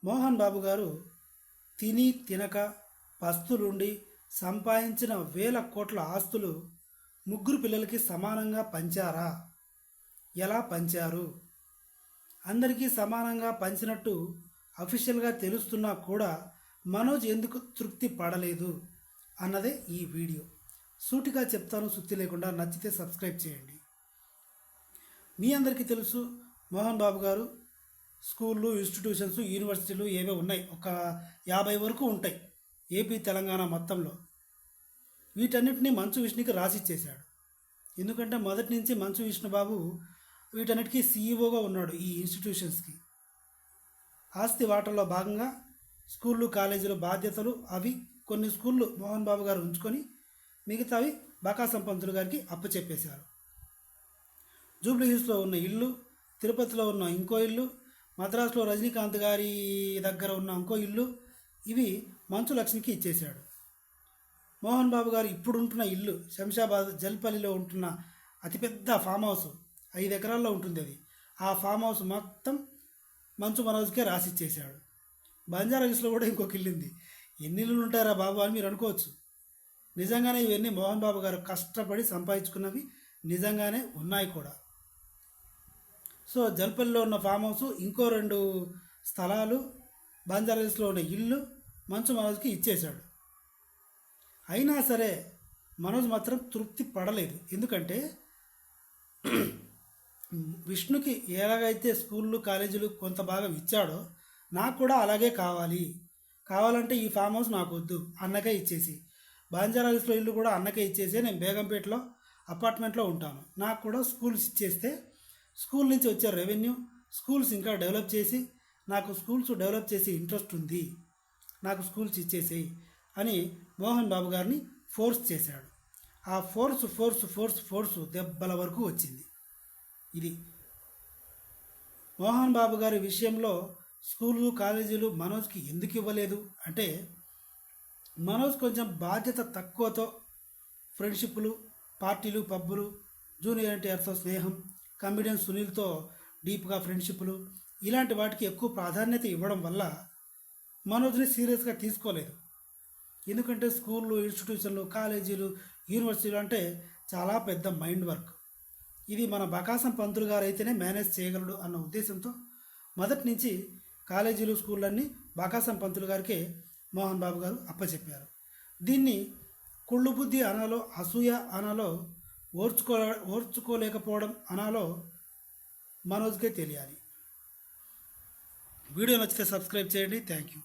మోహన్ బాబు గారు తిని తినక పస్తులుండి సంపాదించిన వేల కోట్ల ఆస్తులు ముగ్గురు పిల్లలకి సమానంగా పంచారా? ఎలా పంచారు? అందరికీ సమానంగా పంచినట్టు అఫీషియల్గా తెలుస్తున్నా కూడా మనోజ్ ఎందుకు తృప్తి పడలేదు అన్నదే ఈ వీడియో. సూటిగా చెప్తాను, సుత్తి లేకుండా. నచ్చితే సబ్స్క్రైబ్ చేయండి. మీ అందరికీ తెలుసు, మోహన్ బాబు గారు స్కూళ్ళు, ఇన్స్టిట్యూషన్స్, యూనివర్సిటీలు ఏవో ఉన్నాయి, ఒక 50 వరకు ఉంటాయి ఏపీ తెలంగాణ మొత్తంలో. వీటన్నిటిని మంచు విష్ణుకి రాసిచ్చేశాడు. ఎందుకంటే మొదటి నుంచి మంచు విష్ణుబాబు వీటన్నిటికీ సీఈఓగా ఉన్నాడు ఈ ఇన్స్టిట్యూషన్స్కి. ఆస్తి వాటంలో భాగంగా స్కూళ్ళు, కాలేజీలు బాధ్యతలు అవి కొన్ని స్కూళ్ళు మోహన్ బాబు గారు ఉంచుకొని మిగతావి బకాసం పంతులు గారికి అప్పచెప్పేశారు. జూబ్లీ హిల్స్లో ఉన్న ఇల్లు, తిరుపతిలో ఉన్న ఇంకో ఇల్లు, మద్రాసులో రజనీకాంత్ గారి దగ్గర ఉన్న ఇంకో ఇల్లు, ఇవి మంచు లక్ష్మికి ఇచ్చేశాడు. మోహన్ బాబు గారు ఇప్పుడు ఉంటున్న ఇల్లు శంషాబాద్ జల్పల్లిలో ఉంటున్న అతిపెద్ద ఫామ్ హౌస్, 5 ఎకరాల్లో ఉంటుంది అది. ఆ ఫామ్ హౌస్ మొత్తం మంచు మనోజ్కే రాసిచ్చేశాడు. బంజారా హిల్స్లో కూడా ఇంకొక ఇల్లు ఉంది. ఎన్ని ఇల్లులు ఉంటారా బాబు అని మీరు అనుకోవచ్చు. నిజంగానే ఇవన్నీ మోహన్ బాబు గారు కష్టపడి సంపాదించుకున్నవి, నిజంగానే ఉన్నాయి కూడా. సో జల్పల్లిలో ఉన్న ఫామ్ హౌస్, ఇంకో 2 స్థలాలు, బంజారా హిల్స్లో ఉన్న ఇల్లు మంచు మనోజ్కి ఇచ్చేశాడు. అయినా సరే మనోజ్ మాత్రం తృప్తి పడలేదు. ఎందుకంటే విష్ణుకి ఎలాగైతే స్కూళ్ళు, కాలేజీలు కొంత భాగం ఇచ్చాడో నాకు కూడా అలాగే కావాలంటే ఈ ఫామ్ హౌస్ నాకు వద్దు, అన్నకే ఇచ్చేసి, బంజారా హిల్స్లో ఇల్లు కూడా అన్నకే ఇచ్చేసి, నేను బేగంపేటలో అపార్ట్మెంట్లో ఉంటాను, నాకు కూడా స్కూల్స్ ఇచ్చేస్తే స్కూల్ నుంచి వచ్చే రెవెన్యూ, స్కూల్స్ ఇంకా డెవలప్ చేసి, నాకు స్కూల్స్ డెవలప్ చేసి ఇంట్రెస్ట్ ఉంది, నాకు స్కూల్స్ ఇచ్చేసేయి అని మోహన్ బాబు గారిని ఫోర్స్ చేశాడు. ఆ ఫోర్స్ దెబ్బల వరకు వచ్చింది. ఇది మోహన్ బాబు గారి విషయంలో స్కూళ్ళు, కాలేజీలు మనోజ్కి ఎందుకు ఇవ్వలేదు అంటే, మనోజ్ కొంచెం బాధ్యత తక్కువతో ఫ్రెండ్షిప్లు, పార్టీలు, పబ్బులు, జూనియర్ ఎన్టీఆర్తో స్నేహం, కమెడియన్ సునీల్తో డీప్గా ఫ్రెండ్షిప్లు, ఇలాంటి వాటికి ఎక్కువ ప్రాధాన్యత ఇవ్వడం వల్ల మనోజ్ని సీరియస్గా తీసుకోలేదు. ఎందుకంటే స్కూళ్ళు, ఇన్స్టిట్యూషన్లు, కాలేజీలు, యూనివర్సిటీలు అంటే చాలా పెద్ద మైండ్ వర్క్. ఇది మన బకాసం పంతులు గారు అయితేనే మేనేజ్ చేయగలడు అన్న ఉద్దేశంతో మొదటి నుంచి కాలేజీలు, స్కూళ్ళన్నీ బకాసం పంతులు గారికే మోహన్ బాబు గారు అప్పచెప్పారు. దీన్ని కుళ్ళు బుద్ధి అనాలో, అసూయ అనాలో, ఓర్చుకోలేకపోవడం అనాలో మనోజ్కే తెలియాలి. వీడియో నచ్చితే సబ్స్క్రైబ్ చేయండి. Thank you.